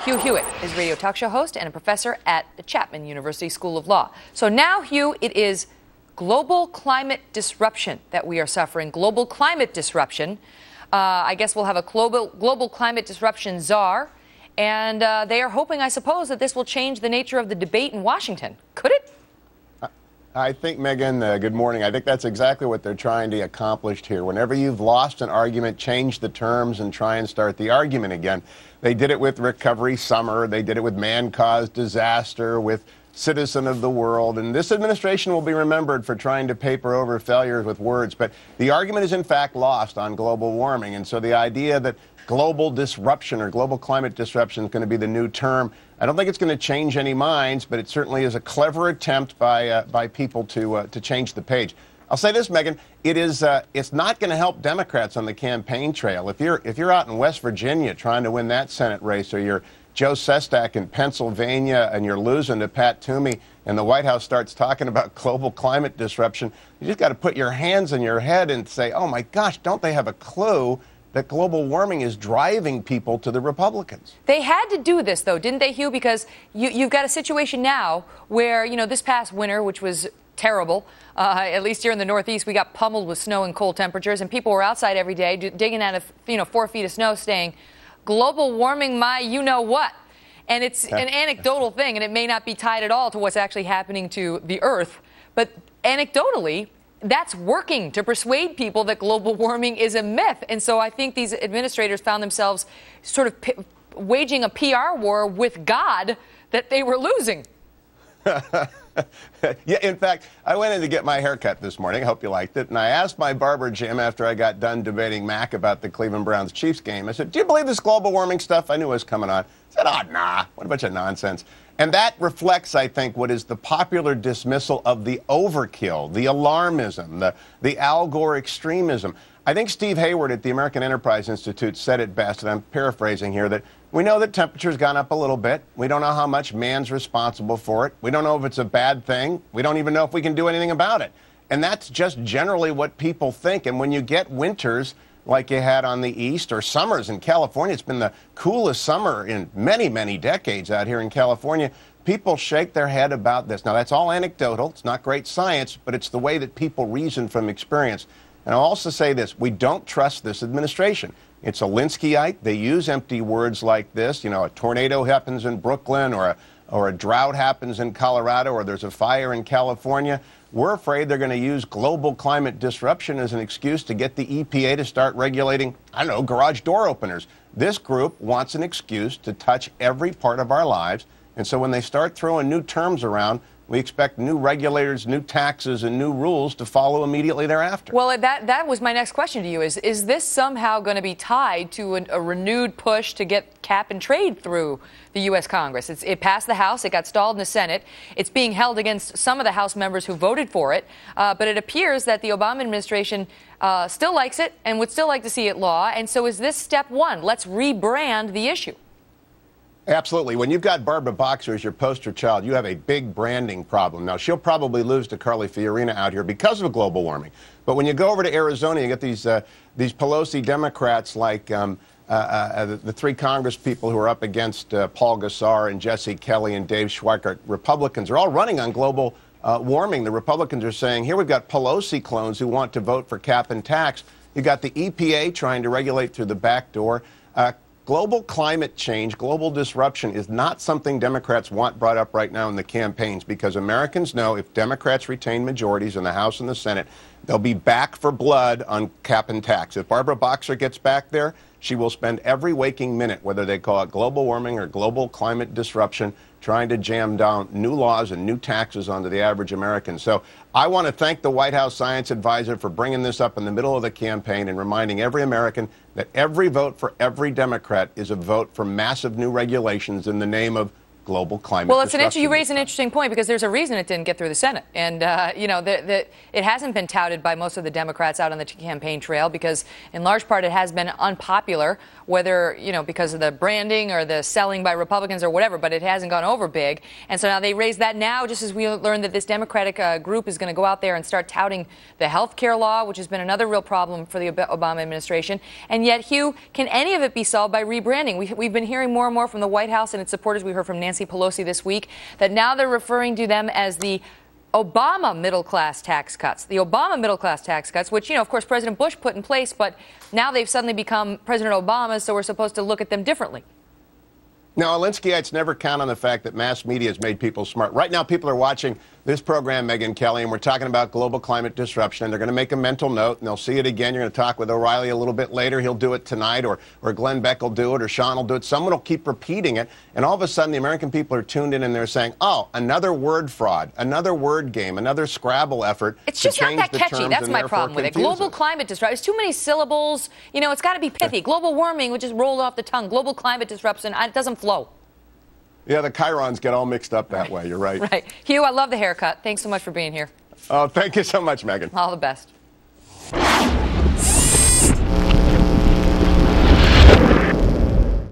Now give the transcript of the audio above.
Hugh Hewitt is a radio talk show host and a professor at the Chapman University School of Law. So now, Hugh, it is global climate disruption that we are suffering. Global climate disruption. I guess we'll have a global climate disruption czar. And they are hoping, I suppose, that this will change the nature of the debate in Washington. Could it? I think, Megan, good morning. I think that's exactly what they're trying to accomplish here. Whenever you've lost an argument, change the terms and try and start the argument again. They did it with Recovery Summer. They did it with Man-Caused Disaster, with Citizen of the World. And this administration will be remembered for trying to paper over failures with words. But the argument is, in fact, lost on global warming. And so the idea that global disruption or global climate disruption is going to be the new term, I don't think it's going to change any minds, but it certainly is a clever attempt by people to change the page. I'll say this, Megan, it's not going to help Democrats on the campaign trail. If you're out in West Virginia trying to win that Senate race, or you're Joe Sestak in Pennsylvania and you're losing to Pat Toomey, and the White House starts talking about global climate disruption, you just got to put your hands in your head and say, oh my gosh, don't they have a clue that global warming is driving people to the Republicans? They had to do this, though, didn't they, Hugh? Because you've got a situation now where, this past winter, which was terrible, at least here in the Northeast, we got pummeled with snow and cold temperatures, and people were outside every day digging out of, 4 feet of snow, saying, global warming, my you-know-what. And it's an anecdotal thing, and it may not be tied at all to what's actually happening to the Earth. But anecdotally, that's working to persuade people that global warming is a myth. And so I think these administrators found themselves sort of waging a PR war with God that they were losing. Yeah, in fact, I went in to get my haircut this morning. I hope you liked it. And I asked my barber, Jim, after I got done debating Mac about the Cleveland Browns-Chiefs game, I said, do you believe this global warming stuff? I knew it was coming on. He said, oh, nah, what a bunch of nonsense. And that reflects, I think, what is the popular dismissal of the overkill, the alarmism, the Al Gore extremism. I think Steve Hayward at the American Enterprise Institute said it best, and I'm paraphrasing here, that we know that temperature's gone up a little bit. We don't know how much man's responsible for it. We don't know if it's a bad thing. We don't even know if we can do anything about it. And that's just generally what people think. And when you get winters like you had on the East, or summers in California, it's been the coolest summer in many, many decades out here in California, people shake their head about this. Now, that's all anecdotal. It's not great science, but it's the way that people reason from experience. And I'll also say this, we don't trust this administration. It's Alinskyite. They use empty words like this. A tornado happens in Brooklyn, or a drought happens in Colorado, or there's a fire in California. We're afraid they're going to use global climate disruption as an excuse to get the EPA to start regulating, garage door openers. This group wants an excuse to touch every part of our lives. And so when they start throwing new terms around, we expect new regulators, new taxes, and new rules to follow immediately thereafter. Well, that was my next question to you. Is this somehow going to be tied to a renewed push to get cap and trade through the U.S. Congress? It passed the House. It got stalled in the Senate. It's being held against some of the House members who voted for it. But it appears that the Obama administration still likes it and would still like to see it law. And so is this step one? Let's rebrand the issue. Absolutely. When you've got Barbara Boxer as your poster child, you have a big branding problem. Now, she'll probably lose to Carly Fiorina out here because of global warming. But when you go over to Arizona, you get these Pelosi Democrats like the three Congress people who are up against Paul Gosar and Jesse Kelly and Dave Schweikart. Republicans are all running on global warming. The Republicans are saying, here we've got Pelosi clones who want to vote for cap and tax. You've got the EPA trying to regulate through the back door. Global climate change, global disruption is not something Democrats want brought up right now in the campaigns, because Americans know if Democrats retain majorities in the House and the Senate, they'll be back for blood on cap and tax. If Barbara Boxer gets back there, she will spend every waking minute, whether they call it global warming or global climate disruption, trying to jam down new laws and new taxes onto the average American. So I want to thank the White House science advisor for bringing this up in the middle of the campaign and reminding every American that every vote for every Democrat is a vote for massive new regulations in the name of global climate Well, disruption. you raise an interesting point because there's a reason it didn't get through the Senate. And, it hasn't been touted by most of the Democrats out on the campaign trail because, in large part, it has been unpopular, whether, because of the branding or the selling by Republicans or whatever, but it hasn't gone over big. And so now they raise that now, just as we learned that this Democratic group is going to go out there and start touting the health care law, which has been another real problem for the Obama administration. And yet, Hugh, can any of it be solved by rebranding? We've been hearing more and more from the White House and its supporters. We heard from Nancy Pelosi this week that now they're referring to them as the Obama middle-class tax cuts. The Obama middle-class tax cuts, which, of course, President Bush put in place, but now they've suddenly become President Obama's, so we're supposed to look at them differently. Now, Alinskyites never count on the fact that mass media has made people smart. Right now, people are watching this program, Megyn Kelly, and we're talking about global climate disruption, and they're going to make a mental note, and they'll see it again. You're going to talk with O'Reilly a little bit later. He'll do it tonight, or Glenn Beck will do it, or Sean will do it. Someone will keep repeating it, and all of a sudden, the American people are tuned in, and they're saying, oh, another word fraud, another word game, another Scrabble effort. It's just not that catchy. That's my problem with it. Global climate disruption. It's too many syllables. It's got to be pithy. Global warming would just roll off the tongue. Global climate disruption, it doesn't flow. Yeah, the chyrons get all mixed up that way. You're right. Right. Hugh, I love the haircut. Thanks so much for being here. Oh, thank you so much, Megyn. All the best.